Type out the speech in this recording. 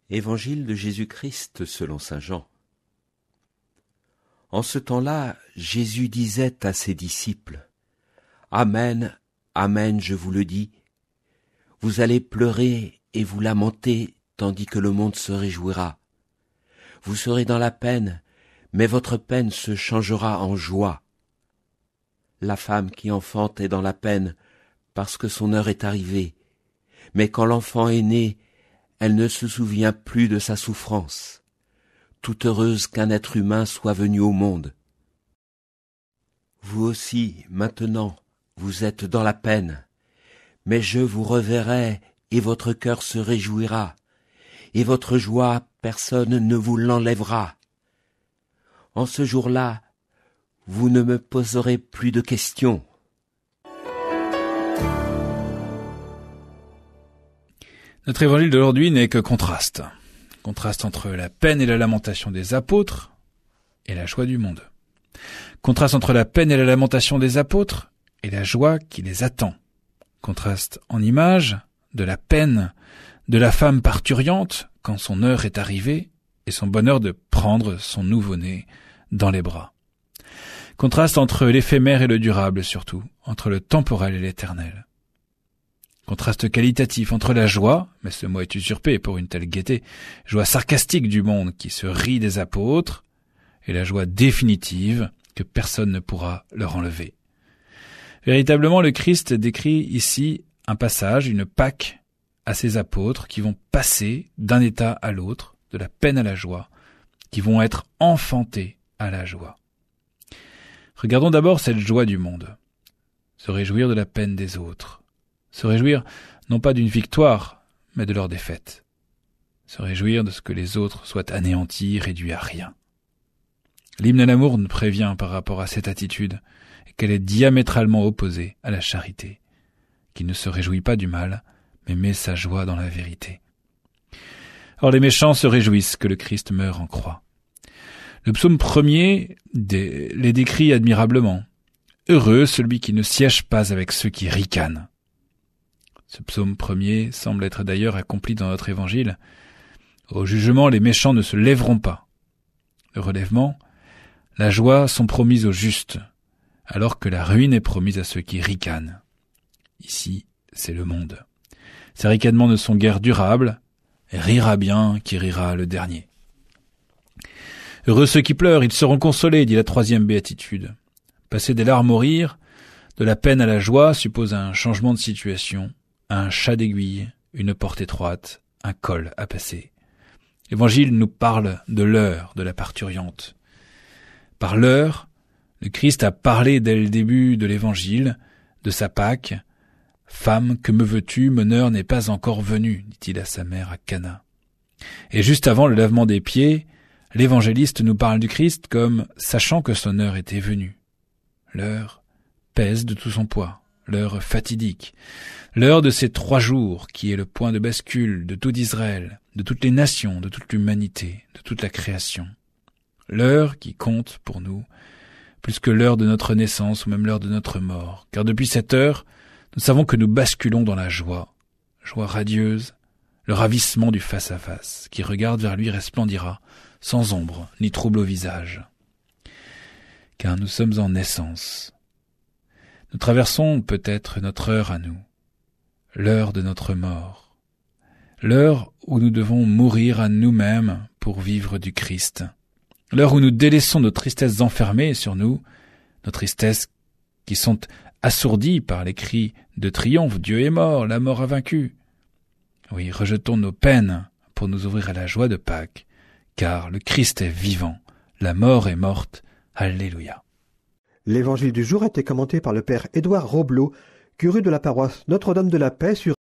Évangile de Jésus-Christ selon saint Jean. En ce temps-là, Jésus disait à ses disciples : « Amen, amen, je vous le dis, vous allez pleurer et vous lamenter, tandis que le monde se réjouira. Vous serez dans la peine, mais votre peine se changera en joie. La femme qui enfante est dans la peine, parce que son heure est arrivée. Mais quand l'enfant est né, elle ne se souvient plus de sa souffrance, toute heureuse qu'un être humain soit venu au monde. Vous aussi, maintenant, vous êtes dans la peine, mais je vous reverrai et votre cœur se réjouira, et votre joie, personne ne vous l'enlèvera. En ce jour-là, vous ne me poserez plus de questions. » Notre évangile d'aujourd'hui n'est que contraste. Contraste entre la peine et la lamentation des apôtres et la joie du monde. Contraste entre la peine et la lamentation des apôtres et la joie qui les attend. Contraste en image de la peine de la femme parturiente quand son heure est arrivée et son bonheur de prendre son nouveau-né dans les bras. Contraste entre l'éphémère et le durable surtout, entre le temporel et l'éternel. Contraste qualitatif entre la joie, mais ce mot est usurpé pour une telle gaieté, joie sarcastique du monde qui se rit des apôtres, et la joie définitive que personne ne pourra leur enlever. Véritablement, le Christ décrit ici un passage, une Pâque à ses apôtres qui vont passer d'un état à l'autre, de la peine à la joie, qui vont être enfantés à la joie. Regardons d'abord cette joie du monde, se réjouir de la peine des autres. Se réjouir non pas d'une victoire, mais de leur défaite. Se réjouir de ce que les autres soient anéantis, réduits à rien. L'hymne à l'amour nous prévient par rapport à cette attitude, et qu'elle est diamétralement opposée à la charité, qui ne se réjouit pas du mal, mais met sa joie dans la vérité. Or les méchants se réjouissent que le Christ meure en croix. Le psaume 1er les décrit admirablement. « Heureux celui qui ne siège pas avec ceux qui ricanent ». Ce psaume 1er semble être d'ailleurs accompli dans notre évangile. Au jugement, les méchants ne se lèveront pas. Le relèvement, la joie sont promises aux justes, alors que la ruine est promise à ceux qui ricanent. Ici, c'est le monde. Ces ricanements ne sont guère durables, et rira bien qui rira le dernier. Heureux ceux qui pleurent, ils seront consolés, dit la 3e béatitude. Passer des larmes au rire, de la peine à la joie suppose un changement de situation, un chat d'aiguille, une porte étroite, un col à passer. L'Évangile nous parle de l'heure de la parturiente. Par l'heure, le Christ a parlé dès le début de l'Évangile, de sa Pâque. « Femme, que me veux-tu, mon heure n'est pas encore venue », dit-il à sa mère à Cana. Et juste avant le lavement des pieds, l'évangéliste nous parle du Christ comme sachant que son heure était venue. L'heure pèse de tout son poids, l'heure fatidique, l'heure de ces 3 jours qui est le point de bascule de tout Israël, de toutes les nations, de toute l'humanité, de toute la création. L'heure qui compte pour nous, plus que l'heure de notre naissance ou même l'heure de notre mort, car depuis cette heure, nous savons que nous basculons dans la joie radieuse, le ravissement du face-à-face, qui regarde vers lui resplendira, sans ombre ni trouble au visage. Car nous sommes en naissance. Nous traversons peut-être notre heure à nous, l'heure de notre mort, l'heure où nous devons mourir à nous-mêmes pour vivre du Christ, l'heure où nous délaissons nos tristesses enfermées sur nous, nos tristesses qui sont assourdies par les cris de triomphe, Dieu est mort, la mort a vaincu. Oui, rejetons nos peines pour nous ouvrir à la joie de Pâques, car le Christ est vivant, la mort est morte, Alléluia. L'évangile du jour a été commenté par le père Édouard Roblot, curé de la paroisse Notre-Dame de la Paix sur